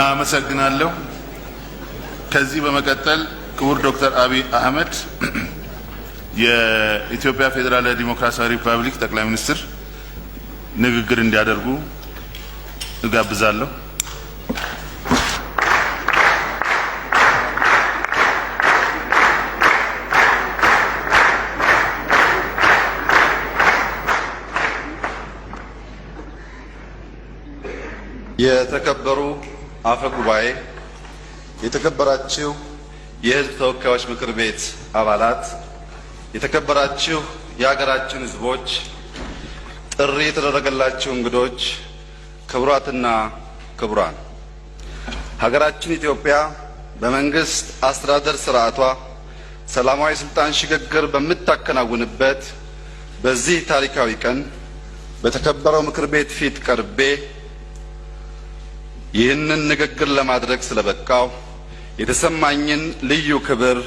አመሰግናለሁ። ከዚህ በመቀጠል ክቡር ዶክተር አብይ አህመድ የኢትዮጵያ ፌዴራላዊ ዲሞክራሲያዊ ሪፐብሊክ ጠቅላይ ሚኒስትር ንግግር እንዲያደርጉ እጋብዛለሁ። የተከበሩ አፈ ጉባኤ፣ የተከበራችሁ የሕዝብ ተወካዮች ምክር ቤት አባላት፣ የተከበራችሁ የሀገራችን ሕዝቦች፣ ጥሪ የተደረገላችሁ እንግዶች፣ ክቡራትና ክቡራን፣ ሀገራችን ኢትዮጵያ በመንግስት አስተዳደር ስርዓቷ ሰላማዊ ስልጣን ሽግግር በምታከናውንበት በዚህ ታሪካዊ ቀን በተከበረው ምክር ቤት ፊት ቀርቤ ይህንን ንግግር ለማድረግ ስለበቃው የተሰማኝን ልዩ ክብር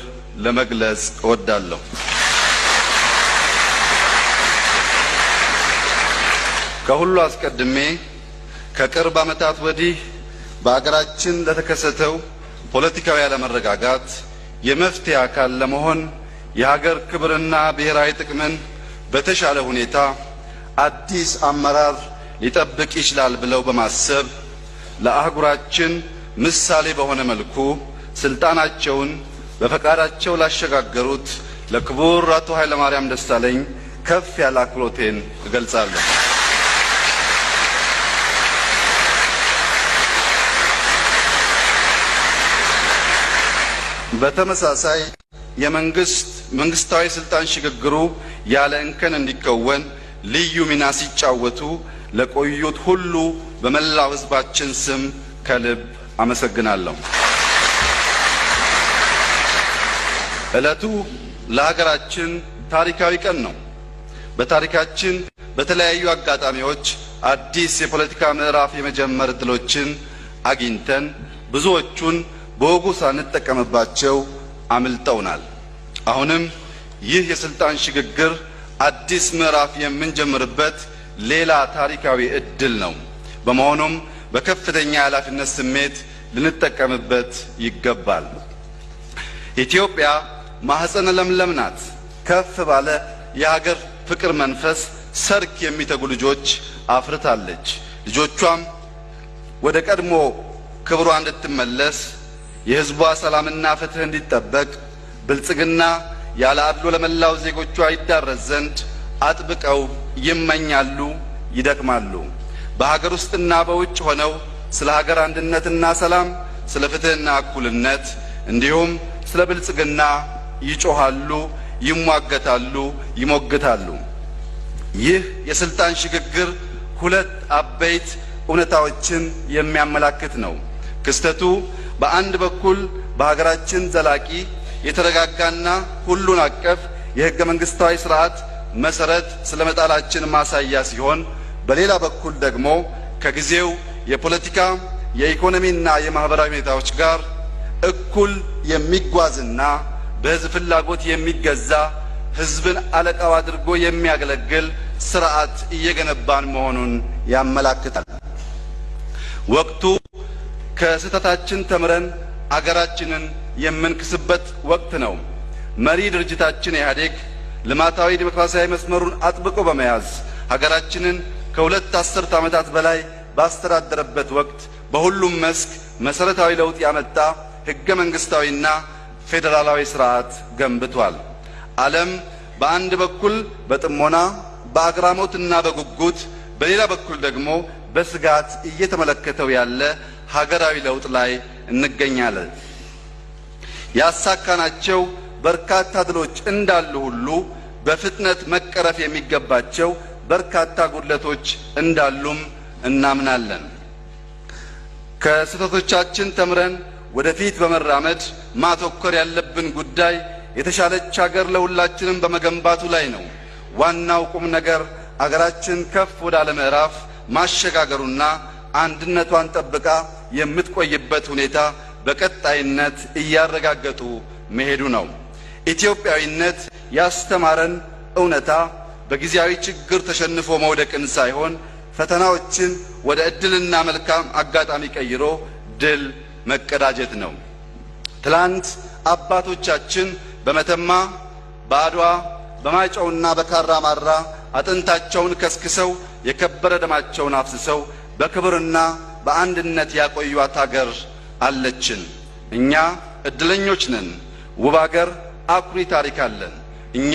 ለመግለጽ እወዳለሁ። ከሁሉ አስቀድሜ ከቅርብ ዓመታት ወዲህ በአገራችን ለተከሰተው ፖለቲካዊ አለመረጋጋት የመፍትሄ አካል ለመሆን የሀገር ክብርና ብሔራዊ ጥቅምን በተሻለ ሁኔታ አዲስ አመራር ሊጠብቅ ይችላል ብለው በማሰብ ለአህጉራችን ምሳሌ በሆነ መልኩ ስልጣናቸውን በፈቃዳቸው ላሸጋገሩት ለክቡር አቶ ኃይለማርያም ደሳለኝ ከፍ ያለ አክብሮቴን እገልጻለሁ። በተመሳሳይ መንግስታዊ ስልጣን ሽግግሩ ያለ እንከን እንዲከወን ልዩ ሚና ሲጫወቱ ለቆዩት ሁሉ በመላው ሕዝባችን ስም ከልብ አመሰግናለሁ። ዕለቱ ለሀገራችን ታሪካዊ ቀን ነው። በታሪካችን በተለያዩ አጋጣሚዎች አዲስ የፖለቲካ ምዕራፍ የመጀመር ዕድሎችን አግኝተን ብዙዎቹን በወጉ ሳንጠቀምባቸው አምልጠውናል። አሁንም ይህ የስልጣን ሽግግር አዲስ ምዕራፍ የምንጀምርበት ሌላ ታሪካዊ ዕድል ነው። በመሆኑም በከፍተኛ የኃላፊነት ስሜት ልንጠቀምበት ይገባል። ኢትዮጵያ ማህፀነ ለምለም ናት። ከፍ ባለ የሀገር ፍቅር መንፈስ ሰርክ የሚተጉ ልጆች አፍርታለች። ልጆቿም ወደ ቀድሞ ክብሯ እንድትመለስ፣ የሕዝቧ ሰላምና ፍትህ እንዲጠበቅ፣ ብልጽግና ያለ አድሎ ለመላው ዜጎቿ ይዳረስ ዘንድ አጥብቀው ይመኛሉ፣ ይደክማሉ። በሀገር ውስጥና በውጭ ሆነው ስለ ሀገር አንድነትና ሰላም፣ ስለ ፍትህና እኩልነት እንዲሁም ስለ ብልጽግና ይጮሃሉ፣ ይሟገታሉ፣ ይሞግታሉ። ይህ የስልጣን ሽግግር ሁለት አበይት እውነታዎችን የሚያመላክት ነው። ክስተቱ በአንድ በኩል በሀገራችን ዘላቂ የተረጋጋና ሁሉን አቀፍ የህገ መንግስታዊ ስርዓት መሰረት ስለመጣላችን ማሳያ ሲሆን፣ በሌላ በኩል ደግሞ ከጊዜው የፖለቲካ የኢኮኖሚና የማህበራዊ ሁኔታዎች ጋር እኩል የሚጓዝና በህዝብ ፍላጎት የሚገዛ ህዝብን አለቃው አድርጎ የሚያገለግል ስርዓት እየገነባን መሆኑን ያመላክታል። ወቅቱ ከስህተታችን ተምረን አገራችንን የምንክስበት ወቅት ነው። መሪ ድርጅታችን ኢህአዴግ ልማታዊ ዲሞክራሲያዊ መስመሩን አጥብቆ በመያዝ ሀገራችንን ከሁለት አስርት ዓመታት በላይ ባስተዳደረበት ወቅት በሁሉም መስክ መሰረታዊ ለውጥ ያመጣ ህገ መንግስታዊና ፌዴራላዊ ስርዓት ገንብቷል። ዓለም በአንድ በኩል በጥሞና በአግራሞትና በጉጉት በሌላ በኩል ደግሞ በስጋት እየተመለከተው ያለ ሀገራዊ ለውጥ ላይ እንገኛለን። ያሳካናቸው በርካታ ድሎች እንዳሉ ሁሉ በፍጥነት መቀረፍ የሚገባቸው በርካታ ጉድለቶች እንዳሉም እናምናለን። ከስህተቶቻችን ተምረን ወደፊት በመራመድ ማተኮር ያለብን ጉዳይ የተሻለች ሀገር ለሁላችንም በመገንባቱ ላይ ነው። ዋናው ቁም ነገር አገራችን ከፍ ወዳለ ምዕራፍ ማሸጋገሩና አንድነቷን ጠብቃ የምትቆይበት ሁኔታ በቀጣይነት እያረጋገጡ መሄዱ ነው። ኢትዮጵያዊነት ያስተማረን እውነታ በጊዜያዊ ችግር ተሸንፎ መውደቅን ሳይሆን ፈተናዎችን ወደ ዕድልና መልካም አጋጣሚ ቀይሮ ድል መቀዳጀት ነው። ትላንት አባቶቻችን በመተማ፣ በአድዋ፣ በማይጨውና በካራ ማራ አጥንታቸውን ከስክሰው የከበረ ደማቸውን አፍስሰው በክብርና በአንድነት ያቆዩት ሀገር አለችን። እኛ እድለኞች ነን። ውብ ሀገር፣ አኩሪ ታሪክ አለን። እኛ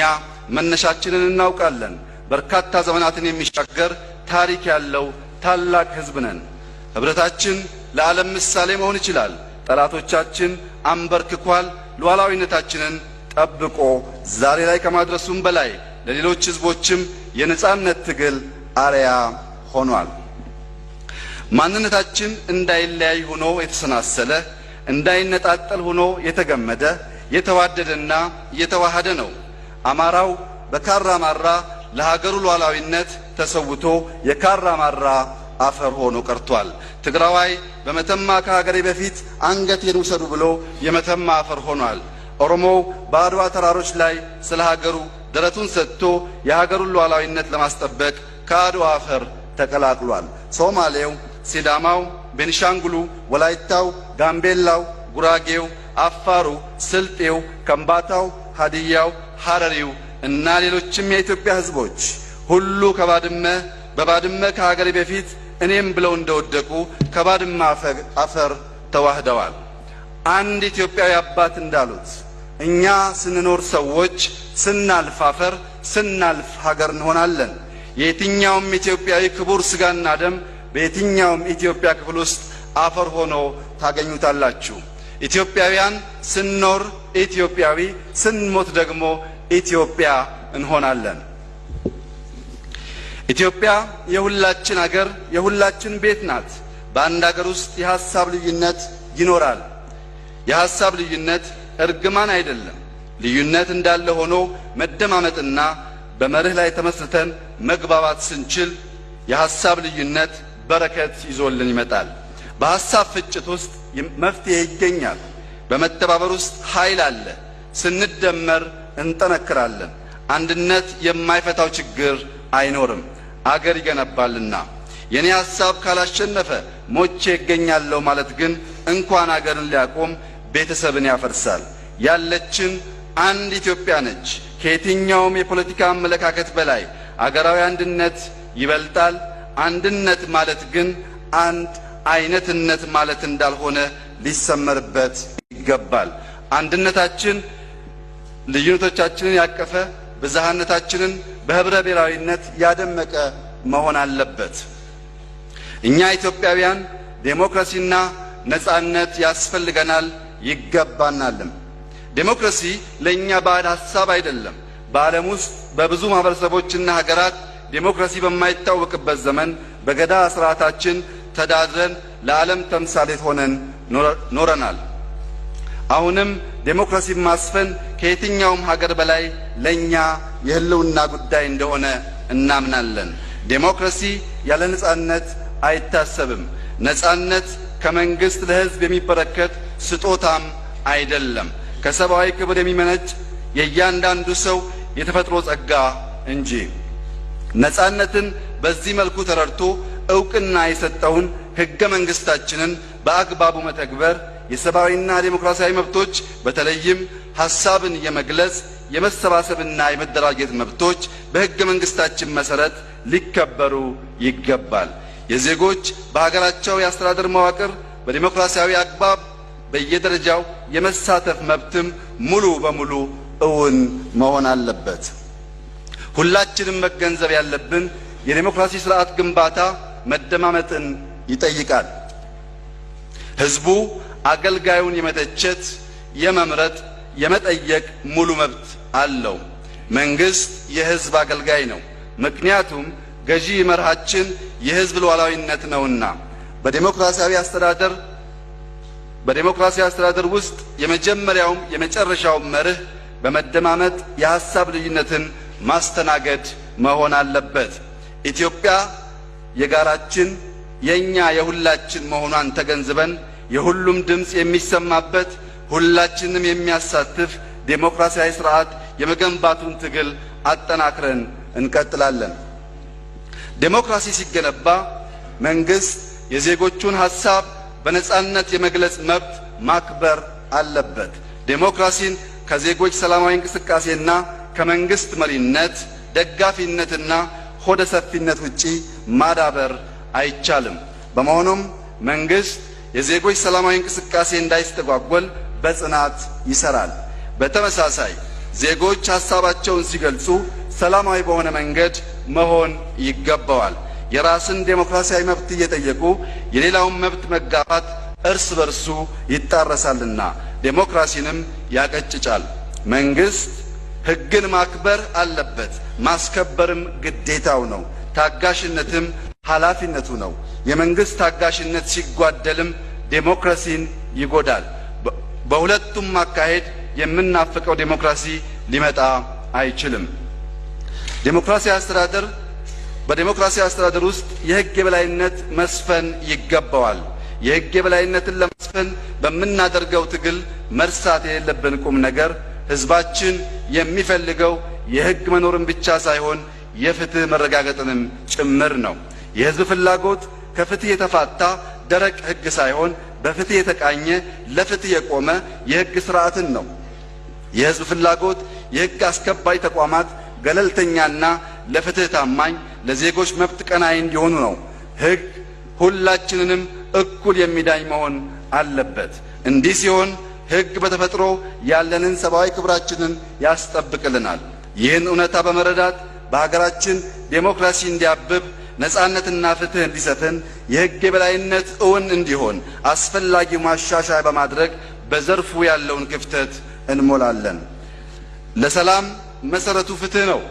መነሻችንን እናውቃለን። በርካታ ዘመናትን የሚሻገር ታሪክ ያለው ታላቅ ሕዝብ ነን። ህብረታችን ለዓለም ምሳሌ መሆን ይችላል። ጠላቶቻችን አንበርክኳል። ሉዓላዊነታችንን ጠብቆ ዛሬ ላይ ከማድረሱም በላይ ለሌሎች ሕዝቦችም የነጻነት ትግል አርያ ሆኗል። ማንነታችን እንዳይለያይ ሆኖ የተሰናሰለ፣ እንዳይነጣጠል ሆኖ የተገመደ፣ የተዋደደና የተዋሃደ ነው። አማራው በካራ ማራ ለሀገሩ ሉዓላዊነት ተሰውቶ የካራ ማራ አፈር ሆኖ ቀርቷል። ትግራዋይ በመተማ ከሀገሬ በፊት አንገቴን ውሰዱ ብሎ የመተማ አፈር ሆኗል። ኦሮሞው በአድዋ ተራሮች ላይ ስለ ሀገሩ ደረቱን ሰጥቶ የሀገሩን ሉዓላዊነት ለማስጠበቅ ከአድዋ አፈር ተቀላቅሏል። ሶማሌው፣ ሲዳማው፣ ቤንሻንጉሉ፣ ወላይታው፣ ጋምቤላው፣ ጉራጌው፣ አፋሩ፣ ስልጤው፣ ከምባታው፣ ሀዲያው፣ ሐረሪው እና ሌሎችም የኢትዮጵያ ሕዝቦች ሁሉ በባድመ ከሀገሬ በፊት እኔም ብለው እንደወደቁ ከባድመ አፈር ተዋህደዋል። አንድ ኢትዮጵያዊ አባት እንዳሉት እኛ ስንኖር ሰዎች፣ ስናልፍ አፈር፣ ስናልፍ ሀገር እንሆናለን። የየትኛውም ኢትዮጵያዊ ክቡር ስጋና ደም በየትኛውም ኢትዮጵያ ክፍል ውስጥ አፈር ሆኖ ታገኙታላችሁ። ኢትዮጵያውያን ስንኖር ኢትዮጵያዊ፣ ስንሞት ደግሞ ኢትዮጵያ እንሆናለን። ኢትዮጵያ የሁላችን ሀገር፣ የሁላችን ቤት ናት። በአንድ ሀገር ውስጥ የሐሳብ ልዩነት ይኖራል። የሐሳብ ልዩነት እርግማን አይደለም። ልዩነት እንዳለ ሆኖ መደማመጥና በመርህ ላይ ተመስርተን መግባባት ስንችል የሐሳብ ልዩነት በረከት ይዞልን ይመጣል። በሐሳብ ፍጭት ውስጥ መፍትሄ ይገኛል። በመተባበር ውስጥ ኃይል አለ። ስንደመር እንጠነክራለን። አንድነት የማይፈታው ችግር አይኖርም፣ አገር ይገነባልና። የኔ ሐሳብ ካላሸነፈ ሞቼ እገኛለሁ ማለት ግን እንኳን አገርን ሊያቆም ቤተሰብን ያፈርሳል። ያለችን አንድ ኢትዮጵያ ነች። ከየትኛውም የፖለቲካ አመለካከት በላይ አገራዊ አንድነት ይበልጣል። አንድነት ማለት ግን አንድ አይነትነት ማለት እንዳልሆነ ሊሰመርበት ይገባል። አንድነታችን ልዩነቶቻችንን ያቀፈ፣ ብዝሃነታችንን በህብረ ብሔራዊነት ያደመቀ መሆን አለበት። እኛ ኢትዮጵያውያን ዴሞክራሲና ነጻነት ያስፈልገናል፣ ይገባናልም። ዴሞክራሲ ለእኛ ባዕድ ሐሳብ አይደለም። በዓለም ውስጥ በብዙ ማህበረሰቦችና ሀገራት ዴሞክራሲ በማይታወቅበት ዘመን በገዳ ስርዓታችን ተዳድረን ለዓለም ተምሳሌት ሆነን ኖረናል። አሁንም ዴሞክራሲን ማስፈን ከየትኛውም ሀገር በላይ ለእኛ የህልውና ጉዳይ እንደሆነ እናምናለን። ዴሞክራሲ ያለ ነጻነት አይታሰብም። ነጻነት ከመንግስት ለህዝብ የሚበረከት ስጦታም አይደለም፣ ከሰብአዊ ክብር የሚመነጭ የእያንዳንዱ ሰው የተፈጥሮ ጸጋ እንጂ። ነጻነትን በዚህ መልኩ ተረድቶ ዕውቅና የሰጠውን ህገ መንግስታችንን በአግባቡ መተግበር የሰብአዊና ዴሞክራሲያዊ መብቶች በተለይም ሐሳብን የመግለጽ የመሰባሰብና የመደራጀት መብቶች በህገ መንግስታችን መሰረት ሊከበሩ ይገባል። የዜጎች በሀገራቸው የአስተዳደር መዋቅር በዴሞክራሲያዊ አግባብ በየደረጃው የመሳተፍ መብትም ሙሉ በሙሉ እውን መሆን አለበት። ሁላችንም መገንዘብ ያለብን የዴሞክራሲ ስርዓት ግንባታ መደማመጥን ይጠይቃል። ህዝቡ አገልጋዩን የመተቸት፣ የመምረጥ፣ የመጠየቅ ሙሉ መብት አለው። መንግስት የህዝብ አገልጋይ ነው። ምክንያቱም ገዢ መርሃችን የህዝብ ሉዓላዊነት ነውና። በዴሞክራሲያዊ አስተዳደር ውስጥ የመጀመሪያውም የመጨረሻው መርህ በመደማመጥ የሐሳብ ልዩነትን ማስተናገድ መሆን አለበት። ኢትዮጵያ የጋራችን የኛ የሁላችን መሆኗን ተገንዝበን የሁሉም ድምጽ የሚሰማበት ሁላችንም የሚያሳትፍ ዴሞክራሲያዊ ስርዓት የመገንባቱን ትግል አጠናክረን እንቀጥላለን። ዴሞክራሲ ሲገነባ መንግስት የዜጎቹን ሐሳብ በነጻነት የመግለጽ መብት ማክበር አለበት። ዴሞክራሲን ከዜጎች ሰላማዊ እንቅስቃሴና ከመንግስት መሪነት ደጋፊነትና ሆደ ሰፊነት ውጪ ማዳበር አይቻልም። በመሆኑም መንግስት የዜጎች ሰላማዊ እንቅስቃሴ እንዳይስተጓጎል በጽናት ይሰራል። በተመሳሳይ ዜጎች ሐሳባቸውን ሲገልጹ ሰላማዊ በሆነ መንገድ መሆን ይገባዋል። የራስን ዴሞክራሲያዊ መብት እየጠየቁ የሌላውን መብት መጋፋት እርስ በርሱ ይጣረሳልና ዴሞክራሲንም ያቀጭጫል። መንግስት ሕግን ማክበር አለበት፣ ማስከበርም ግዴታው ነው። ታጋሽነትም ኃላፊነቱ ነው። የመንግስት ታጋሽነት ሲጓደልም ዴሞክራሲን ይጎዳል። በሁለቱም አካሄድ የምናፍቀው ዴሞክራሲ ሊመጣ አይችልም። በዴሞክራሲያዊ አስተዳደር ውስጥ የሕግ የበላይነት መስፈን ይገባዋል። የሕግ የበላይነትን ለመስፈን በምናደርገው ትግል መርሳት የሌለብን ቁም ነገር ሕዝባችን የሚፈልገው የሕግ መኖርን ብቻ ሳይሆን የፍትህ መረጋገጥንም ጭምር ነው። የሕዝብ ፍላጎት ከፍትህ የተፋታ ደረቅ ሕግ ሳይሆን በፍትህ የተቃኘ ለፍትህ የቆመ የሕግ ስርዓትን ነው። የሕዝብ ፍላጎት የሕግ አስከባሪ ተቋማት ገለልተኛና ለፍትህ ታማኝ፣ ለዜጎች መብት ቀናኢ እንዲሆኑ ነው። ሕግ ሁላችንንም እኩል የሚዳኝ መሆን አለበት። እንዲህ ሲሆን ሕግ በተፈጥሮ ያለንን ሰብአዊ ክብራችንን ያስጠብቅልናል። ይህን እውነታ በመረዳት በሀገራችን ዴሞክራሲ እንዲያብብ፣ ነጻነትና ፍትህ እንዲሰፍን፣ የሕግ የበላይነት እውን እንዲሆን አስፈላጊው ማሻሻያ በማድረግ በዘርፉ ያለውን ክፍተት እንሞላለን። ለሰላም መሰረቱ ፍትህ ነው።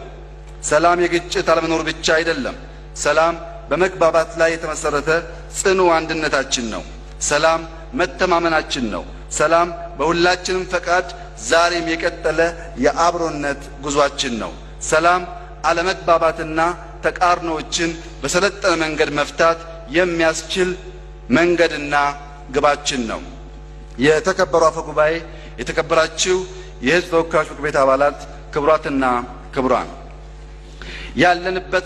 ሰላም የግጭት አለመኖር ብቻ አይደለም። ሰላም በመግባባት ላይ የተመሰረተ ጽኑ አንድነታችን ነው። ሰላም መተማመናችን ነው። ሰላም በሁላችንም ፈቃድ ዛሬም የቀጠለ የአብሮነት ጉዟችን ነው። ሰላም አለመግባባትና ተቃርኖዎችን በሰለጠነ መንገድ መፍታት የሚያስችል መንገድና ግባችን ነው። የተከበሩ አፈ ጉባኤ፣ የተከበራችሁ የሕዝብ ተወካዮች ምክር ቤት አባላት፣ ክቡራትና ክቡራን፣ ያለንበት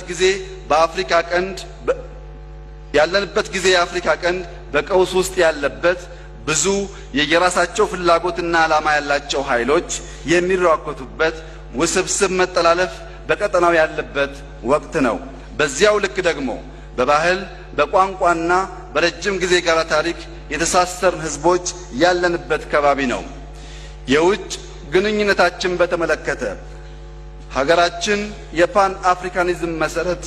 ጊዜ የአፍሪካ ቀንድ በቀውስ ውስጥ ያለበት፣ ብዙ የየራሳቸው ፍላጎትና ዓላማ ያላቸው ኃይሎች የሚራኮቱበት፣ ውስብስብ መጠላለፍ በቀጠናው ያለበት ወቅት ነው። በዚያው ልክ ደግሞ በባህል በቋንቋና በረጅም ጊዜ ጋራ ታሪክ የተሳሰርን ህዝቦች ያለንበት ከባቢ ነው። የውጭ ግንኙነታችን በተመለከተ ሀገራችን የፓን አፍሪካኒዝም መሰረት፣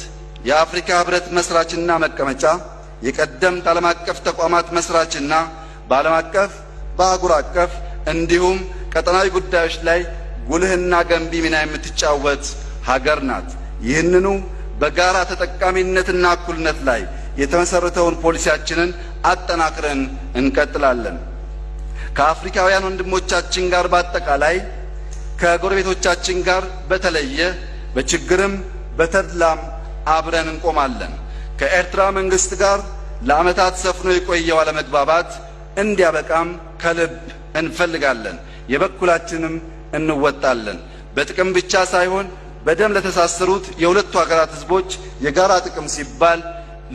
የአፍሪካ ህብረት መስራችና መቀመጫ፣ የቀደምት ዓለም አቀፍ ተቋማት መስራችና በዓለም አቀፍ በአህጉር አቀፍ እንዲሁም ቀጠናዊ ጉዳዮች ላይ ጉልህና ገንቢ ሚና የምትጫወት ሀገር ናት። ይህንኑ በጋራ ተጠቃሚነትና እኩልነት ላይ የተመሰረተውን ፖሊሲያችንን አጠናክረን እንቀጥላለን። ከአፍሪካውያን ወንድሞቻችን ጋር በአጠቃላይ ከጎረቤቶቻችን ጋር በተለየ በችግርም በተድላም አብረን እንቆማለን። ከኤርትራ መንግስት ጋር ለዓመታት ሰፍኖ የቆየው አለመግባባት እንዲያበቃም ከልብ እንፈልጋለን። የበኩላችንም እንወጣለን። በጥቅም ብቻ ሳይሆን በደም ለተሳሰሩት የሁለቱ ሀገራት ህዝቦች የጋራ ጥቅም ሲባል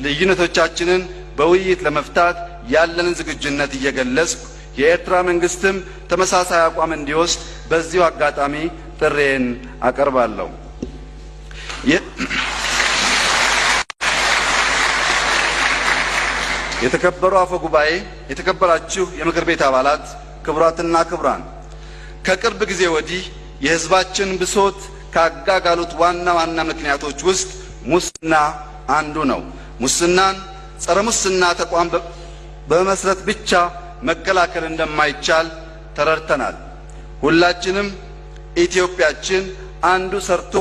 ልዩነቶቻችንን በውይይት ለመፍታት ያለንን ዝግጁነት እየገለጽኩ የኤርትራ መንግስትም ተመሳሳይ አቋም እንዲወስድ በዚሁ አጋጣሚ ጥሬን አቀርባለሁ። የተከበሩ አፈ ጉባኤ፣ የተከበራችሁ የምክር ቤት አባላት፣ ክቡራትና ክቡራን፣ ከቅርብ ጊዜ ወዲህ የህዝባችን ብሶት ካጋጋሉት ዋና ዋና ምክንያቶች ውስጥ ሙስና አንዱ ነው። ሙስናን ጸረ ሙስና ተቋም በመመስረት ብቻ መከላከል እንደማይቻል ተረድተናል። ሁላችንም ኢትዮጵያችን አንዱ ሰርቶ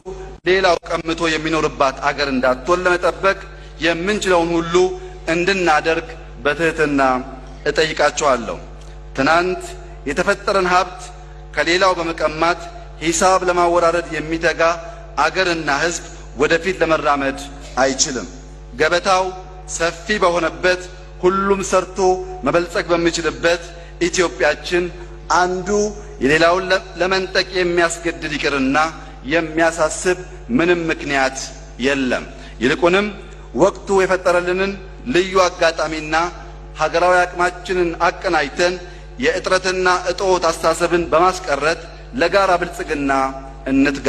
ሌላው ቀምቶ የሚኖርባት አገር እንዳትሆን ለመጠበቅ የምንችለውን ሁሉ እንድናደርግ በትህትና እጠይቃችኋለሁ። ትናንት የተፈጠረን ሀብት ከሌላው በመቀማት ሂሳብ ለማወራረድ የሚተጋ አገርና ህዝብ ወደፊት ለመራመድ አይችልም። ገበታው ሰፊ በሆነበት፣ ሁሉም ሰርቶ መበልጸግ በሚችልበት ኢትዮጵያችን አንዱ የሌላውን ለመንጠቅ የሚያስገድድ ይቅርና የሚያሳስብ ምንም ምክንያት የለም። ይልቁንም ወቅቱ የፈጠረልንን ልዩ አጋጣሚና ሀገራዊ አቅማችንን አቀናጅተን የእጥረትና እጦት አስተሳሰብን በማስቀረት ለጋራ ብልጽግና እንትጋ።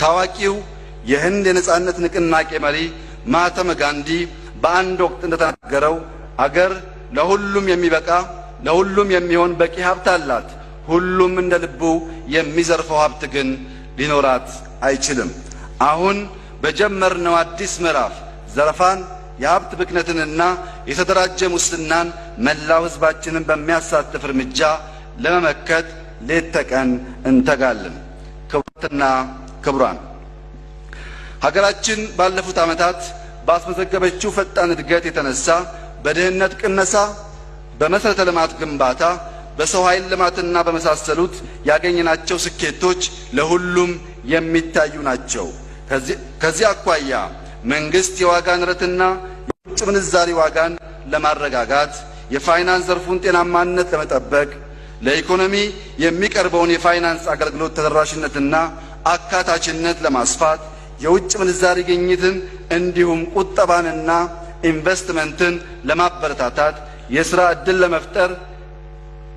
ታዋቂው የህንድ የነጻነት ንቅናቄ መሪ ማህተመ ጋንዲ በአንድ ወቅት እንደተናገረው አገር ለሁሉም የሚበቃ ለሁሉም የሚሆን በቂ ሀብት አላት። ሁሉም እንደ ልቡ የሚዘርፈው ሀብት ግን ሊኖራት አይችልም። አሁን በጀመርነው አዲስ ምዕራፍ ዘረፋን፣ የሀብት ብክነትንና የተደራጀ ሙስናን መላው ህዝባችንን በሚያሳትፍ እርምጃ ለመመከት ሌት ተቀን እንተጋለን። ክቡራትና ክቡራን፣ ሀገራችን ባለፉት ዓመታት ባስመዘገበችው ፈጣን እድገት የተነሳ በድህነት ቅነሳ፣ በመሰረተ ልማት ግንባታ፣ በሰው ኃይል ልማትና በመሳሰሉት ያገኘናቸው ስኬቶች ለሁሉም የሚታዩ ናቸው። ከዚህ አኳያ መንግስት የዋጋ ንረትና የውጭ ምንዛሪ ዋጋን ለማረጋጋት፣ የፋይናንስ ዘርፉን ጤናማነት ለመጠበቅ፣ ለኢኮኖሚ የሚቀርበውን የፋይናንስ አገልግሎት ተደራሽነትና አካታችነት ለማስፋት፣ የውጭ ምንዛሪ ግኝትን እንዲሁም ቁጠባንና ኢንቨስትመንትን ለማበረታታት፣ የሥራ ዕድል ለመፍጠር፣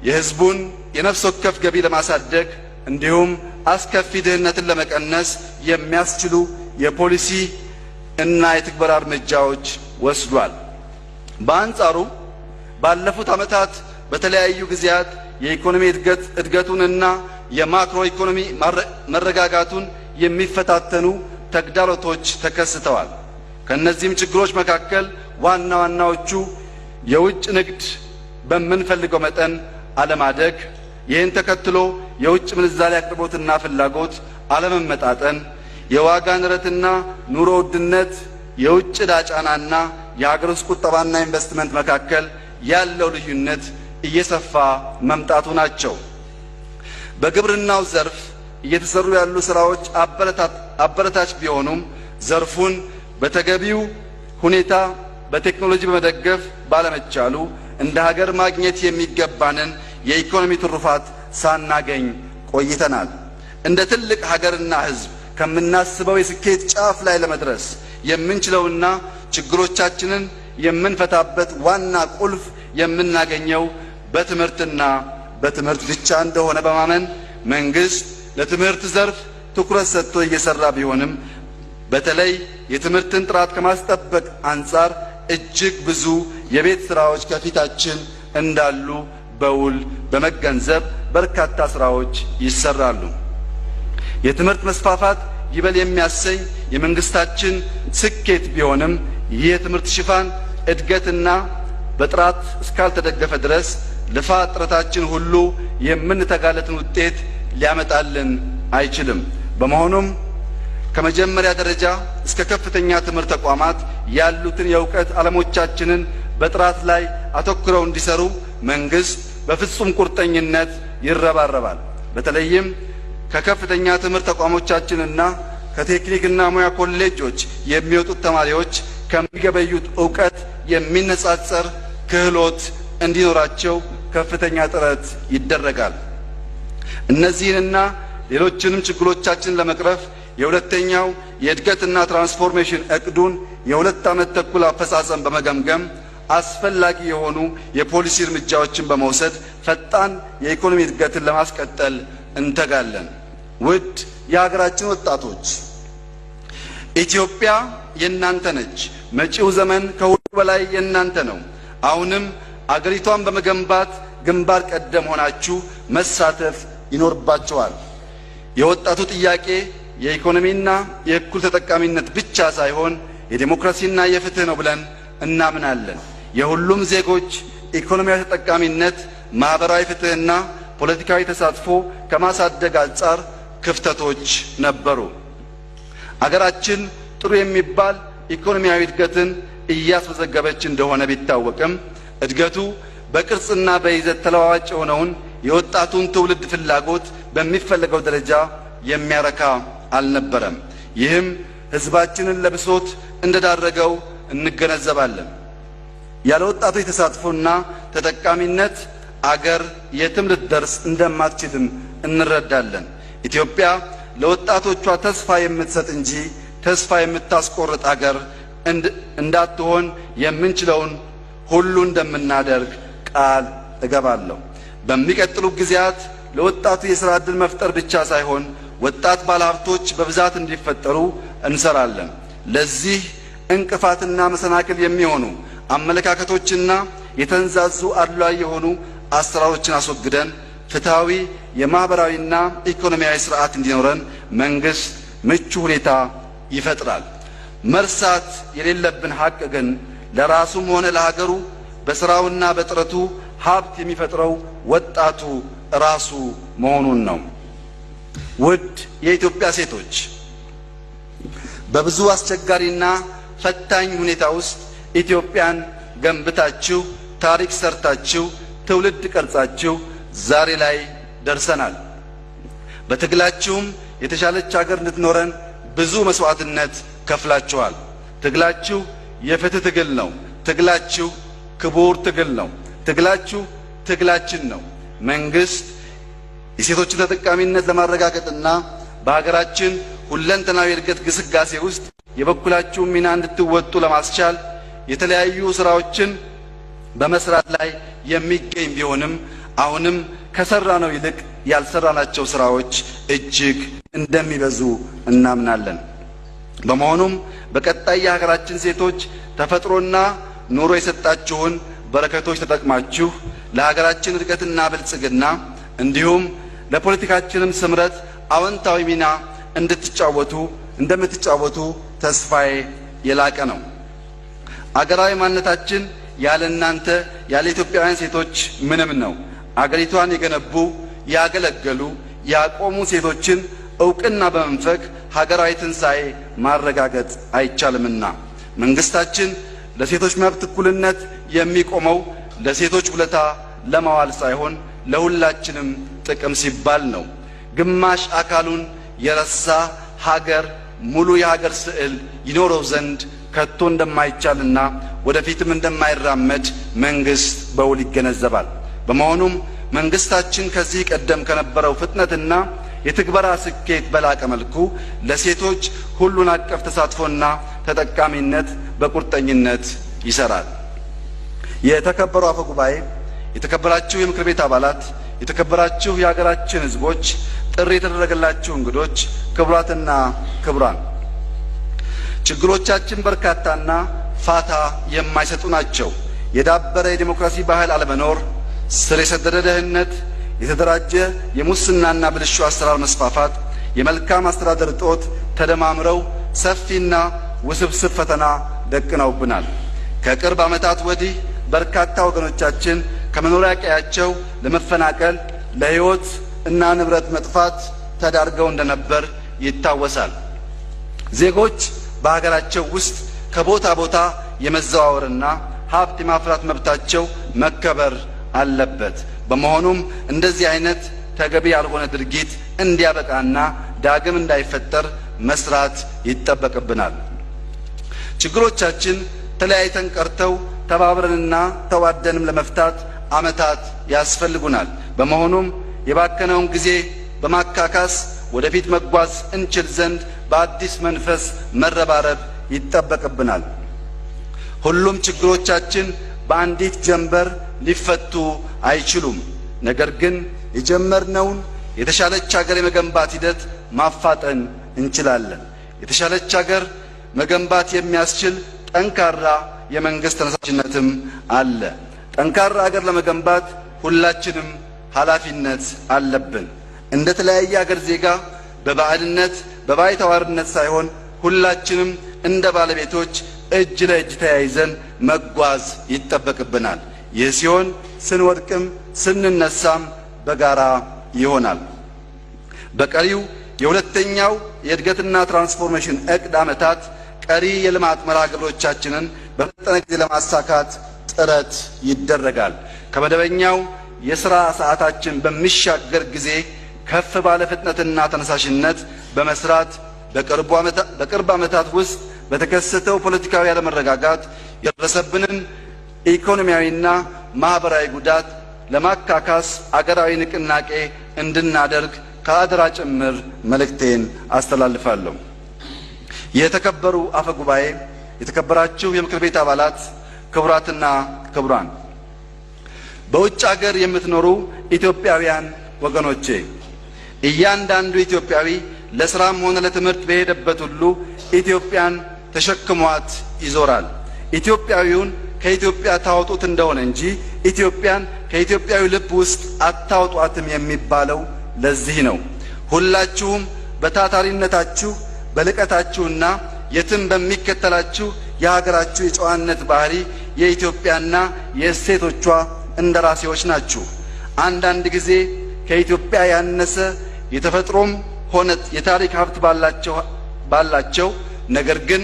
የህዝቡን የነፍስ ወከፍ ገቢ ለማሳደግ እንዲሁም አስከፊ ድህነትን ለመቀነስ የሚያስችሉ የፖሊሲ እና የትግበራ እርምጃዎች ወስዷል። በአንጻሩ ባለፉት ዓመታት በተለያዩ ጊዜያት የኢኮኖሚ እድገቱንና የማክሮ ኢኮኖሚ መረጋጋቱን የሚፈታተኑ ተግዳሮቶች ተከስተዋል። ከእነዚህም ችግሮች መካከል ዋና ዋናዎቹ የውጭ ንግድ በምንፈልገው መጠን አለማደግ፣ ይህን ተከትሎ የውጭ ምንዛሪ አቅርቦትና ፍላጎት አለመመጣጠን፣ የዋጋ ንረትና ኑሮ ውድነት፣ የውጭ ዕዳ ጫናና የሀገር ውስጥ ቁጠባና ኢንቨስትመንት መካከል ያለው ልዩነት እየሰፋ መምጣቱ ናቸው። በግብርናው ዘርፍ እየተሰሩ ያሉ ስራዎች አበረታች ቢሆኑም ዘርፉን በተገቢው ሁኔታ በቴክኖሎጂ በመደገፍ ባለመቻሉ እንደ ሀገር ማግኘት የሚገባንን የኢኮኖሚ ትሩፋት ሳናገኝ ቆይተናል። እንደ ትልቅ ሀገርና ሕዝብ ከምናስበው የስኬት ጫፍ ላይ ለመድረስ የምንችለውና ችግሮቻችንን የምንፈታበት ዋና ቁልፍ የምናገኘው በትምህርትና በትምህርት ብቻ እንደሆነ በማመን መንግስት ለትምህርት ዘርፍ ትኩረት ሰጥቶ እየሰራ ቢሆንም በተለይ የትምህርትን ጥራት ከማስጠበቅ አንጻር እጅግ ብዙ የቤት ስራዎች ከፊታችን እንዳሉ በውል በመገንዘብ በርካታ ስራዎች ይሰራሉ። የትምህርት መስፋፋት ይበል የሚያሰኝ የመንግስታችን ስኬት ቢሆንም ይህ የትምህርት ሽፋን እድገትና በጥራት እስካልተደገፈ ድረስ ልፋት ጥረታችን ሁሉ የምንተጋለትን ውጤት ሊያመጣልን አይችልም። በመሆኑም ከመጀመሪያ ደረጃ እስከ ከፍተኛ ትምህርት ተቋማት ያሉትን የእውቀት ዓለሞቻችንን በጥራት ላይ አተኩረው እንዲሰሩ መንግስት በፍጹም ቁርጠኝነት ይረባረባል። በተለይም ከከፍተኛ ትምህርት ተቋሞቻችንና ከቴክኒክና ሙያ ኮሌጆች የሚወጡት ተማሪዎች ከሚገበዩት ዕውቀት የሚነጻጸር ክህሎት እንዲኖራቸው ከፍተኛ ጥረት ይደረጋል። እነዚህንና ሌሎችንም ችግሮቻችንን ለመቅረፍ የሁለተኛው የእድገትና ትራንስፎርሜሽን እቅዱን የ2 ዓመት ተኩል አፈጻጸም በመገምገም አስፈላጊ የሆኑ የፖሊሲ እርምጃዎችን በመውሰድ ፈጣን የኢኮኖሚ እድገትን ለማስቀጠል እንተጋለን። ውድ የሀገራችን ወጣቶች፣ ኢትዮጵያ የእናንተ ነች። መጪው ዘመን ከሁሉ በላይ የእናንተ ነው። አሁንም አገሪቷን በመገንባት ግንባር ቀደም ሆናችሁ መሳተፍ ይኖርባችኋል። የወጣቱ ጥያቄ የኢኮኖሚና የእኩል ተጠቃሚነት ብቻ ሳይሆን የዲሞክራሲና የፍትህ ነው ብለን እናምናለን። የሁሉም ዜጎች ኢኮኖሚያዊ ተጠቃሚነት፣ ማህበራዊ ፍትህና ፖለቲካዊ ተሳትፎ ከማሳደግ አንጻር ክፍተቶች ነበሩ። አገራችን ጥሩ የሚባል ኢኮኖሚያዊ እድገትን እያስመዘገበች እንደሆነ ቢታወቅም እድገቱ በቅርጽና በይዘት ተለዋዋጭ የሆነውን የወጣቱን ትውልድ ፍላጎት በሚፈለገው ደረጃ የሚያረካ አልነበረም። ይህም ህዝባችንን ለብሶት እንደዳረገው እንገነዘባለን። ያለ ወጣቶች ተሳትፎና ተጠቃሚነት አገር የትም ልትደርስ እንደማትችልም እንረዳለን። ኢትዮጵያ ለወጣቶቿ ተስፋ የምትሰጥ እንጂ ተስፋ የምታስቆርጥ አገር እንዳትሆን የምንችለውን ሁሉ እንደምናደርግ ቃል እገባለሁ። በሚቀጥሉት ጊዜያት ለወጣቱ የሥራ ዕድል መፍጠር ብቻ ሳይሆን ወጣት ባለሀብቶች በብዛት እንዲፈጠሩ እንሰራለን። ለዚህ እንቅፋትና መሰናክል የሚሆኑ አመለካከቶችና የተንዛዙ አድሏዊ የሆኑ አሰራሮችን አስወግደን ፍትሃዊ የማህበራዊና ኢኮኖሚያዊ ስርዓት እንዲኖረን መንግስት ምቹ ሁኔታ ይፈጥራል። መርሳት የሌለብን ሀቅ ግን ለራሱም ሆነ ለሀገሩ በስራውና በጥረቱ ሀብት የሚፈጥረው ወጣቱ ራሱ መሆኑን ነው። ውድ የኢትዮጵያ ሴቶች፣ በብዙ አስቸጋሪና ፈታኝ ሁኔታ ውስጥ ኢትዮጵያን ገንብታችሁ ታሪክ ሰርታችሁ ትውልድ ቀርጻችሁ ዛሬ ላይ ደርሰናል። በትግላችሁም የተሻለች ሀገር እንድትኖረን ብዙ መስዋዕትነት ከፍላችኋል። ትግላችሁ የፍትህ ትግል ነው። ትግላችሁ ክቡር ትግል ነው። ትግላችሁ ትግላችን ነው። መንግስት የሴቶችን ተጠቃሚነት ለማረጋገጥና በሀገራችን ሁለንተናዊ እድገት ግስጋሴ ውስጥ የበኩላችሁን ሚና እንድትወጡ ለማስቻል የተለያዩ ስራዎችን በመስራት ላይ የሚገኝ ቢሆንም አሁንም ከሰራነው ይልቅ ያልሰራናቸው ስራዎች እጅግ እንደሚበዙ እናምናለን። በመሆኑም በቀጣይ የሀገራችን ሴቶች ተፈጥሮና ኑሮ የሰጣችሁን በረከቶች ተጠቅማችሁ ለሀገራችን እድገትና ብልጽግና እንዲሁም ለፖለቲካችንም ስምረት አዎንታዊ ሚና እንደምትጫወቱ ተስፋዬ የላቀ ነው። አገራዊ ማንነታችን ያለ እናንተ ያለ ኢትዮጵያውያን ሴቶች ምንም ነው። አገሪቷን የገነቡ ያገለገሉ ያቆሙ ሴቶችን ዕውቅና በመንፈግ ሀገራዊ ትንሣኤ ማረጋገጥ አይቻልምና መንግስታችን ለሴቶች መብት እኩልነት የሚቆመው ለሴቶች ውለታ ለማዋል ሳይሆን ለሁላችንም ጥቅም ሲባል ነው። ግማሽ አካሉን የረሳ ሀገር ሙሉ የሀገር ስዕል ይኖረው ዘንድ ከቶ እንደማይቻልና ወደፊትም እንደማይራመድ መንግስት በውል ይገነዘባል። በመሆኑም መንግስታችን ከዚህ ቀደም ከነበረው ፍጥነትና የትግበራ ስኬት በላቀ መልኩ ለሴቶች ሁሉን አቀፍ ተሳትፎና ተጠቃሚነት በቁርጠኝነት ይሰራል። የተከበሩ አፈ ጉባኤ፣ የተከበራችሁ የምክር ቤት አባላት፣ የተከበራችሁ የሀገራችን ህዝቦች፣ ጥሪ የተደረገላችሁ እንግዶች፣ ክቡራትና ክቡራን፣ ችግሮቻችን በርካታና ፋታ የማይሰጡ ናቸው። የዳበረ የዲሞክራሲ ባህል አለመኖር፣ ስር የሰደደ ድህነት፣ የተደራጀ የሙስናና ብልሹ አሰራር መስፋፋት፣ የመልካም አስተዳደር እጦት ተደማምረው ሰፊና ውስብስብ ፈተና ደቅነውብናል። ከቅርብ ዓመታት ወዲህ በርካታ ወገኖቻችን ከመኖሪያ ቀያቸው ለመፈናቀል ለሕይወት እና ንብረት መጥፋት ተዳርገው እንደነበር ይታወሳል። ዜጎች በሀገራቸው ውስጥ ከቦታ ቦታ የመዘዋወርና ሀብት የማፍራት መብታቸው መከበር አለበት። በመሆኑም እንደዚህ አይነት ተገቢ ያልሆነ ድርጊት እንዲያበቃና ዳግም እንዳይፈጠር መስራት ይጠበቅብናል። ችግሮቻችን ተለያይተን ቀርተው ተባብረንና ተዋደንም ለመፍታት ዓመታት ያስፈልጉናል። በመሆኑም የባከነውን ጊዜ በማካካስ ወደፊት መጓዝ እንችል ዘንድ በአዲስ መንፈስ መረባረብ ይጠበቅብናል። ሁሉም ችግሮቻችን በአንዲት ጀንበር ሊፈቱ አይችሉም። ነገር ግን የጀመርነውን የተሻለች ሀገር የመገንባት ሂደት ማፋጠን እንችላለን። የተሻለች ሀገር መገንባት የሚያስችል ጠንካራ የመንግስት ተነሳሽነትም አለ። ጠንካራ ሀገር ለመገንባት ሁላችንም ኃላፊነት አለብን። እንደ ተለያየ ሀገር ዜጋ በባዕድነት በባይተዋርነት ሳይሆን ሁላችንም እንደ ባለቤቶች እጅ ለእጅ ተያይዘን መጓዝ ይጠበቅብናል። ይህ ሲሆን ስንወድቅም ስንነሳም በጋራ ይሆናል። በቀሪው የሁለተኛው የእድገትና ትራንስፎርሜሽን ዕቅድ ዓመታት ቀሪ የልማት መርሃ ግብሮቻችንን በመጠነ ጊዜ ለማሳካት ጥረት ይደረጋል። ከመደበኛው የሥራ ሰዓታችን በሚሻገር ጊዜ ከፍ ባለ ፍጥነትና ተነሳሽነት በመስራት በቅርብ ዓመታት ውስጥ በተከሰተው ፖለቲካዊ አለመረጋጋት የደረሰብንን ኢኮኖሚያዊና ማህበራዊ ጉዳት ለማካካስ አገራዊ ንቅናቄ እንድናደርግ ከአደራ ጭምር መልእክቴን አስተላልፋለሁ። የተከበሩ አፈ ጉባኤ፣ የተከበራችሁ የምክር ቤት አባላት፣ ክቡራትና ክቡራን፣ በውጭ ሀገር የምትኖሩ ኢትዮጵያውያን ወገኖቼ፣ እያንዳንዱ ኢትዮጵያዊ ለስራም ሆነ ለትምህርት በሄደበት ሁሉ ኢትዮጵያን ተሸክሟት ይዞራል። ኢትዮጵያዊውን ከኢትዮጵያ ታወጡት እንደሆነ እንጂ ኢትዮጵያን ከኢትዮጵያዊ ልብ ውስጥ አታውጧትም የሚባለው ለዚህ ነው። ሁላችሁም በታታሪነታችሁ በልቀታችሁና የትም በሚከተላችሁ የሀገራችሁ የጨዋነት ባህሪ የኢትዮጵያና የእሴቶቿ እንደራሴዎች ናችሁ። አንዳንድ ጊዜ ከኢትዮጵያ ያነሰ የተፈጥሮም ሆነ የታሪክ ሀብት ባላቸው ነገር ግን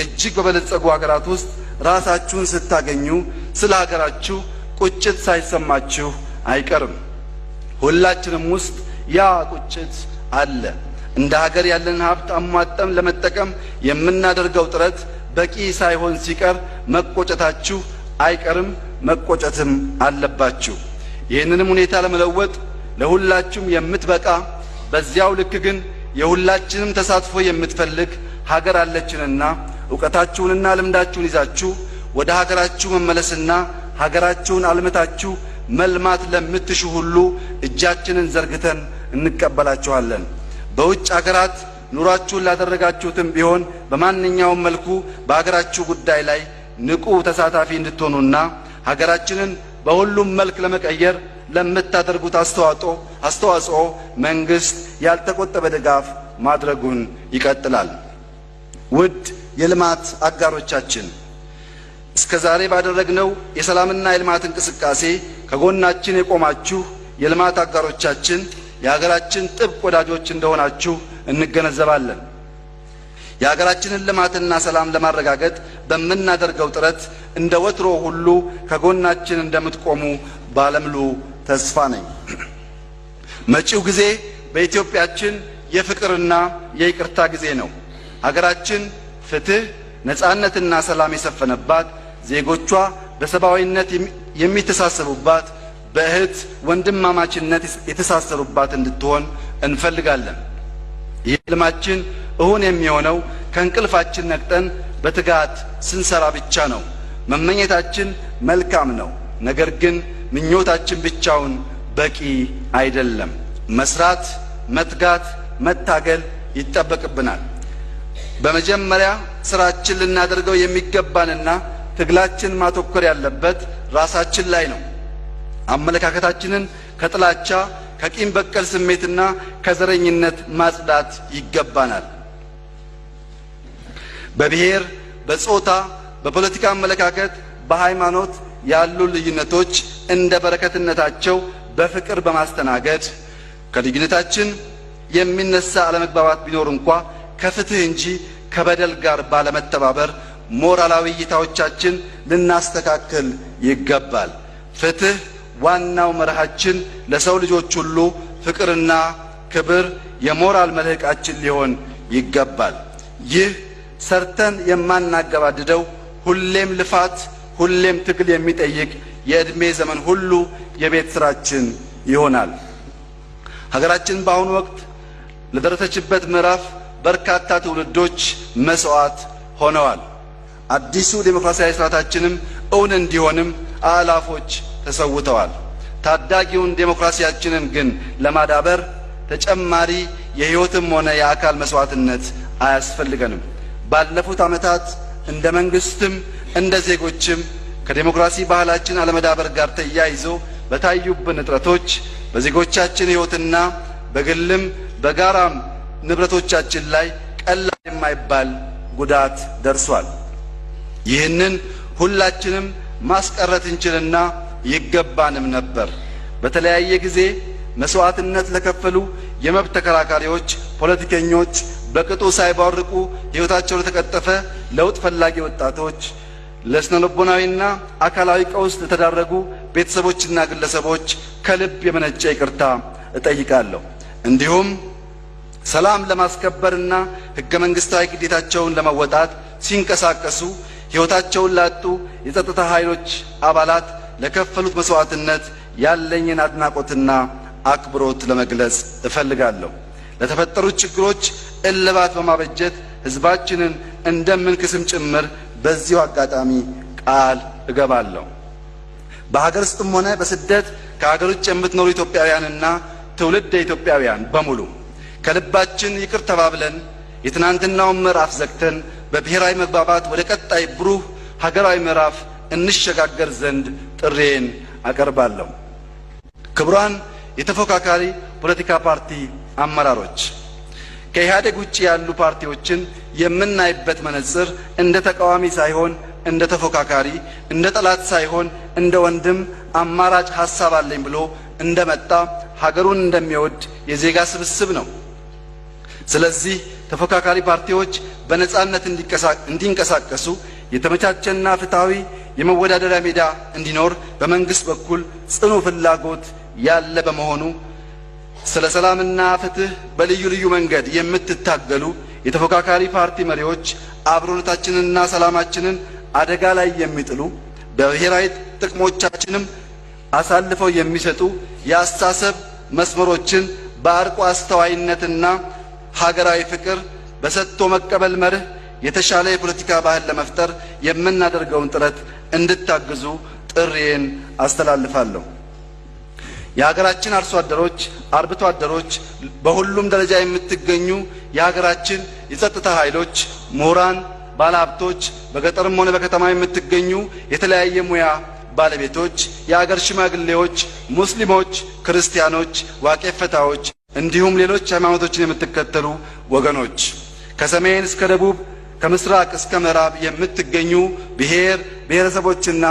እጅግ በበለጸጉ ሀገራት ውስጥ ራሳችሁን ስታገኙ ስለ ሀገራችሁ ቁጭት ሳይሰማችሁ አይቀርም። ሁላችንም ውስጥ ያ ቁጭት አለ። እንደ ሀገር ያለን ሀብት አሟጠም ለመጠቀም የምናደርገው ጥረት በቂ ሳይሆን ሲቀር መቆጨታችሁ አይቀርም፣ መቆጨትም አለባችሁ። ይህንንም ሁኔታ ለመለወጥ ለሁላችሁም የምትበቃ በዚያው ልክ ግን የሁላችንም ተሳትፎ የምትፈልግ ሀገር አለችንና ዕውቀታችሁንና ልምዳችሁን ይዛችሁ ወደ ሀገራችሁ መመለስና ሀገራችሁን አልምታችሁ መልማት ለምትሹ ሁሉ እጃችንን ዘርግተን እንቀበላችኋለን። በውጭ ሀገራት ኑሯችሁን ላደረጋችሁትም ቢሆን በማንኛውም መልኩ በሀገራችሁ ጉዳይ ላይ ንቁ ተሳታፊ እንድትሆኑና ሀገራችንን በሁሉም መልክ ለመቀየር ለምታደርጉት አስተዋጽኦ መንግስት ያልተቆጠበ ድጋፍ ማድረጉን ይቀጥላል። ውድ የልማት አጋሮቻችን፣ እስከዛሬ ባደረግነው የሰላምና የልማት እንቅስቃሴ ከጎናችን የቆማችሁ የልማት አጋሮቻችን የሀገራችን ጥብቅ ወዳጆች እንደሆናችሁ እንገነዘባለን። የሀገራችንን ልማትና ሰላም ለማረጋገጥ በምናደርገው ጥረት እንደ ወትሮ ሁሉ ከጎናችን እንደምትቆሙ ባለሙሉ ተስፋ ነኝ። መጪው ጊዜ በኢትዮጵያችን የፍቅርና የይቅርታ ጊዜ ነው። ሀገራችን ፍትህ፣ ነጻነትና ሰላም የሰፈነባት፣ ዜጎቿ በሰብአዊነት የሚተሳሰቡባት፣ በእህት ወንድማማችነት የተሳሰሩባት እንድትሆን እንፈልጋለን። ይህ ህልማችን እውን የሚሆነው ከእንቅልፋችን ነቅተን በትጋት ስንሰራ ብቻ ነው። መመኘታችን መልካም ነው፣ ነገር ግን ምኞታችን ብቻውን በቂ አይደለም። መስራት፣ መትጋት፣ መታገል ይጠበቅብናል። በመጀመሪያ ስራችን ልናደርገው የሚገባንና ትግላችን ማተኮር ያለበት ራሳችን ላይ ነው። አመለካከታችንን ከጥላቻ ከቂም በቀል ስሜትና ከዘረኝነት ማጽዳት ይገባናል። በብሔር፣ በጾታ፣ በፖለቲካ አመለካከት፣ በሃይማኖት ያሉ ልዩነቶች እንደ በረከትነታቸው በፍቅር በማስተናገድ ከልዩነታችን የሚነሳ አለመግባባት ቢኖር እንኳ ከፍትህ እንጂ ከበደል ጋር ባለመተባበር ሞራላዊ እይታዎቻችን ልናስተካክል ይገባል። ፍትህ ዋናው መርሃችን፣ ለሰው ልጆች ሁሉ ፍቅርና ክብር የሞራል መልህቃችን ሊሆን ይገባል። ይህ ሰርተን የማናገባድደው ሁሌም ልፋት፣ ሁሌም ትግል የሚጠይቅ የዕድሜ ዘመን ሁሉ የቤት ስራችን ይሆናል። ሀገራችን በአሁኑ ወቅት ለደረሰችበት ምዕራፍ በርካታ ትውልዶች መስዋዕት ሆነዋል። አዲሱ ዴሞክራሲያዊ ስርዓታችንም እውን እንዲሆንም አላፎች ተሰውተዋል። ታዳጊውን ዴሞክራሲያችንን ግን ለማዳበር ተጨማሪ የህይወትም ሆነ የአካል መስዋዕትነት አያስፈልገንም። ባለፉት ዓመታት እንደ መንግስትም እንደ ዜጎችም ከዴሞክራሲ ባህላችን አለመዳበር ጋር ተያይዞ በታዩብን እጥረቶች በዜጎቻችን ህይወትና በግልም በጋራም ንብረቶቻችን ላይ ቀላል የማይባል ጉዳት ደርሷል። ይህንን ሁላችንም ማስቀረት እንችልና ይገባንም ነበር። በተለያየ ጊዜ መስዋዕትነት ለከፈሉ የመብት ተከራካሪዎች፣ ፖለቲከኞች፣ በቅጡ ሳይባርቁ ህይወታቸው ለተቀጠፈ ለውጥ ፈላጊ ወጣቶች፣ ለስነልቦናዊና አካላዊ ቀውስ ለተዳረጉ ቤተሰቦችና ግለሰቦች ከልብ የመነጨ ይቅርታ እጠይቃለሁ። እንዲሁም ሰላም ለማስከበርና ህገ መንግስታዊ ግዴታቸውን ለመወጣት ሲንቀሳቀሱ ህይወታቸውን ላጡ የጸጥታ ኃይሎች አባላት ለከፈሉት መስዋዕትነት ያለኝን አድናቆትና አክብሮት ለመግለጽ እፈልጋለሁ። ለተፈጠሩት ችግሮች እልባት በማበጀት ህዝባችንን እንደምንክስም ጭምር በዚሁ አጋጣሚ ቃል እገባለሁ። በሀገር ውስጥም ሆነ በስደት ከሀገር ውጭ የምትኖሩ ኢትዮጵያውያንና ትውልደ ኢትዮጵያውያን በሙሉ ከልባችን ይቅር ተባብለን የትናንትናውን ምዕራፍ ዘግተን በብሔራዊ መግባባት ወደ ቀጣይ ብሩህ ሀገራዊ ምዕራፍ እንሸጋገር ዘንድ ጥሬን አቀርባለሁ። ክቡራን የተፎካካሪ ፖለቲካ ፓርቲ አመራሮች፣ ከኢህአዴግ ውጭ ያሉ ፓርቲዎችን የምናይበት መነጽር እንደ ተቃዋሚ ሳይሆን እንደ ተፎካካሪ፣ እንደ ጠላት ሳይሆን እንደ ወንድም አማራጭ ሐሳብ አለኝ ብሎ እንደመጣ ሀገሩን እንደሚወድ የዜጋ ስብስብ ነው። ስለዚህ ተፎካካሪ ፓርቲዎች በነጻነት እንዲንቀሳቀሱ የተመቻቸና ፍትሃዊ የመወዳደሪያ ሜዳ እንዲኖር በመንግስት በኩል ጽኑ ፍላጎት ያለ በመሆኑ ስለ ሰላምና ፍትህ በልዩ ልዩ መንገድ የምትታገሉ የተፎካካሪ ፓርቲ መሪዎች አብሮነታችንንና ሰላማችንን አደጋ ላይ የሚጥሉ በብሔራዊ ጥቅሞቻችንም አሳልፈው የሚሰጡ የአስተሳሰብ መስመሮችን በአርቆ አስተዋይነትና ሀገራዊ ፍቅር በሰጥቶ መቀበል መርህ የተሻለ የፖለቲካ ባህል ለመፍጠር የምናደርገውን ጥረት እንድታግዙ ጥሪዬን አስተላልፋለሁ። የሀገራችን አርሶ አደሮች፣ አርብቶ አደሮች፣ በሁሉም ደረጃ የምትገኙ የሀገራችን የጸጥታ ኃይሎች፣ ምሁራን፣ ባለሀብቶች፣ በገጠርም ሆነ በከተማ የምትገኙ የተለያየ ሙያ ባለቤቶች፣ የሀገር ሽማግሌዎች፣ ሙስሊሞች፣ ክርስቲያኖች፣ ዋቄ ፈታዎች እንዲሁም ሌሎች ሃይማኖቶችን የምትከተሉ ወገኖች ከሰሜን እስከ ደቡብ ከምስራቅ እስከ ምዕራብ የምትገኙ ብሔር ብሔረሰቦችና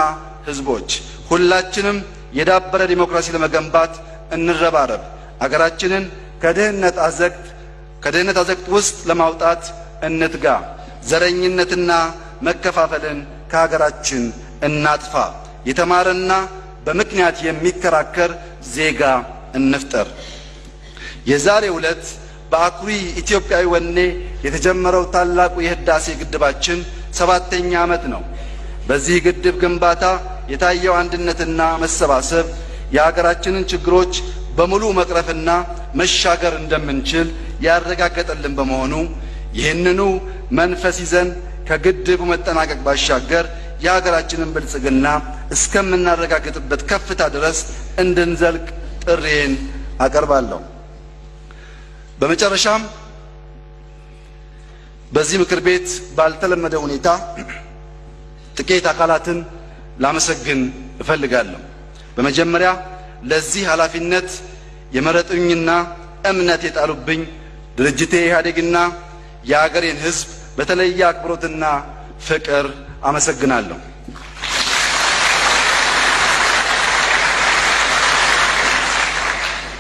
ህዝቦች ሁላችንም የዳበረ ዲሞክራሲ ለመገንባት እንረባረብ። አገራችንን ከድህነት አዘቅት ውስጥ ለማውጣት እንትጋ። ዘረኝነትና መከፋፈልን ከሀገራችን እናጥፋ። የተማረና በምክንያት የሚከራከር ዜጋ እንፍጠር። የዛሬው ዕለት በአኩሪ ኢትዮጵያዊ ወኔ የተጀመረው ታላቁ የህዳሴ ግድባችን 7ኛ ዓመት ነው። በዚህ ግድብ ግንባታ የታየው አንድነትና መሰባሰብ የሀገራችንን ችግሮች በሙሉ መቅረፍና መሻገር እንደምንችል ያረጋገጠልን በመሆኑ ይህንኑ መንፈስ ይዘን ከግድቡ መጠናቀቅ ባሻገር የሀገራችንን ብልጽግና እስከምናረጋግጥበት ከፍታ ድረስ እንድንዘልቅ ጥሪዬን አቀርባለሁ። በመጨረሻም በዚህ ምክር ቤት ባልተለመደ ሁኔታ ጥቂት አካላትን ላመሰግን እፈልጋለሁ። በመጀመሪያ ለዚህ ኃላፊነት የመረጡኝና እምነት የጣሉብኝ ድርጅቴ ኢህአዴግና የሀገሬን ሕዝብ በተለየ አክብሮትና ፍቅር አመሰግናለሁ።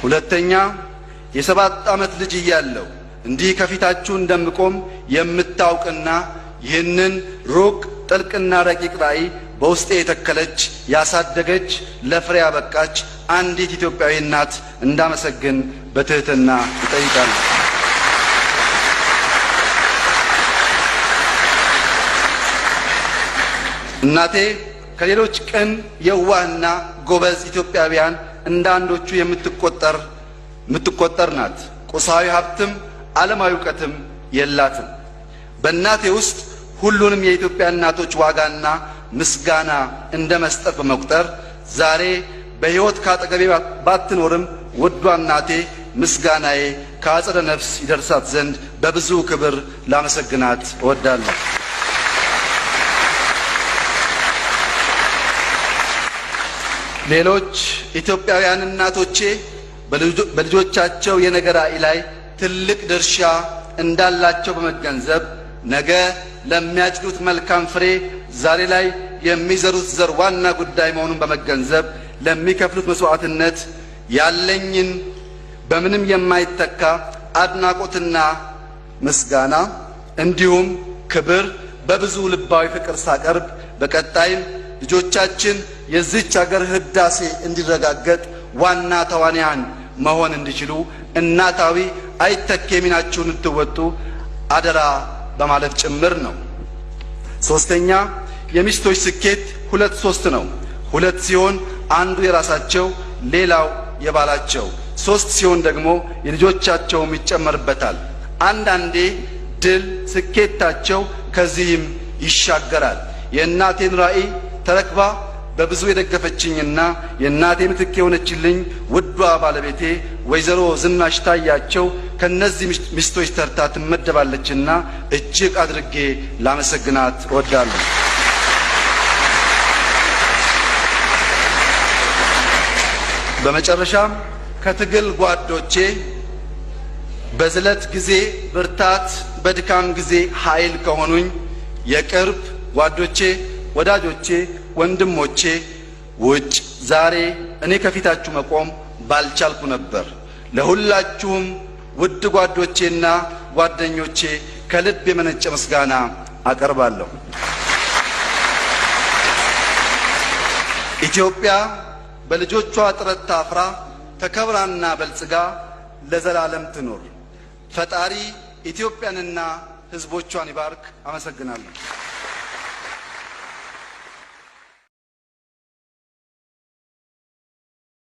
ሁለተኛ የ7 ዓመት ልጅ እያለሁ እንዲህ ከፊታችሁ እንደምቆም የምታውቅና ይህንን ሩቅ ጥልቅና ረቂቅ ራዕይ በውስጤ የተከለች ያሳደገች ለፍሬ ያበቃች አንዲት ኢትዮጵያዊ እናት እንዳመሰግን በትህትና እጠይቃለሁ። እናቴ ከሌሎች ቅን የዋህና ጎበዝ ኢትዮጵያውያን እንደ አንዶቹ የምትቆጠር ናት። ቁሳዊ ሀብትም ዓለማዊ እውቀትም የላትም። በእናቴ ውስጥ ሁሉንም የኢትዮጵያ እናቶች ዋጋና ምስጋና እንደ መስጠት በመቁጠር ዛሬ በሕይወት ካጠገቤ ባትኖርም ውዷ እናቴ ምስጋናዬ ከአጸደ ነፍስ ይደርሳት ዘንድ በብዙ ክብር ላመሰግናት እወዳለሁ። ሌሎች ኢትዮጵያውያን እናቶቼ በልጆቻቸው የነገ ራዕይ ላይ ትልቅ ድርሻ እንዳላቸው በመገንዘብ ነገ ለሚያጭዱት መልካም ፍሬ ዛሬ ላይ የሚዘሩት ዘር ዋና ጉዳይ መሆኑን በመገንዘብ ለሚከፍሉት መስዋዕትነት ያለኝን በምንም የማይተካ አድናቆትና ምስጋና እንዲሁም ክብር በብዙ ልባዊ ፍቅር ሳቀርብ በቀጣይም ልጆቻችን የዚች ሀገር ህዳሴ እንዲረጋገጥ ዋና ተዋንያን መሆን እንዲችሉ እናታዊ አይተኬ ሚናችሁን እንድትወጡ አደራ በማለት ጭምር ነው። ሶስተኛ የሚስቶች ስኬት 2-3 ነው። 2 ሲሆን አንዱ የራሳቸው ሌላው የባላቸው፣ 3 ሲሆን ደግሞ የልጆቻቸውም ይጨመርበታል። አንዳንዴ ድል ስኬታቸው ከዚህም ይሻገራል። የእናቴን ራዕይ ተረክባ በብዙ የደገፈችኝና የእናቴ ምትክ የሆነችልኝ ውዷ ባለቤቴ ወይዘሮ ዝናሽ ታያቸው ከነዚህ ሚስቶች ተርታ ትመደባለችና እጅግ አድርጌ ላመሰግናት እወዳለሁ። በመጨረሻም ከትግል ጓዶቼ በዝለት ጊዜ ብርታት፣ በድካም ጊዜ ኃይል ከሆኑኝ የቅርብ ጓዶቼ፣ ወዳጆቼ፣ ወንድሞቼ ውጭ ዛሬ እኔ ከፊታችሁ መቆም ባልቻልኩ ነበር። ለሁላችሁም ውድ ጓዶቼና ጓደኞቼ ከልብ የመነጨ ምስጋና አቀርባለሁ። ኢትዮጵያ በልጆቿ ጥረት ታፍራ ተከብራና በልጽጋ ለዘላለም ትኖር። ፈጣሪ ኢትዮጵያንና ሕዝቦቿን ይባርክ። አመሰግናለሁ።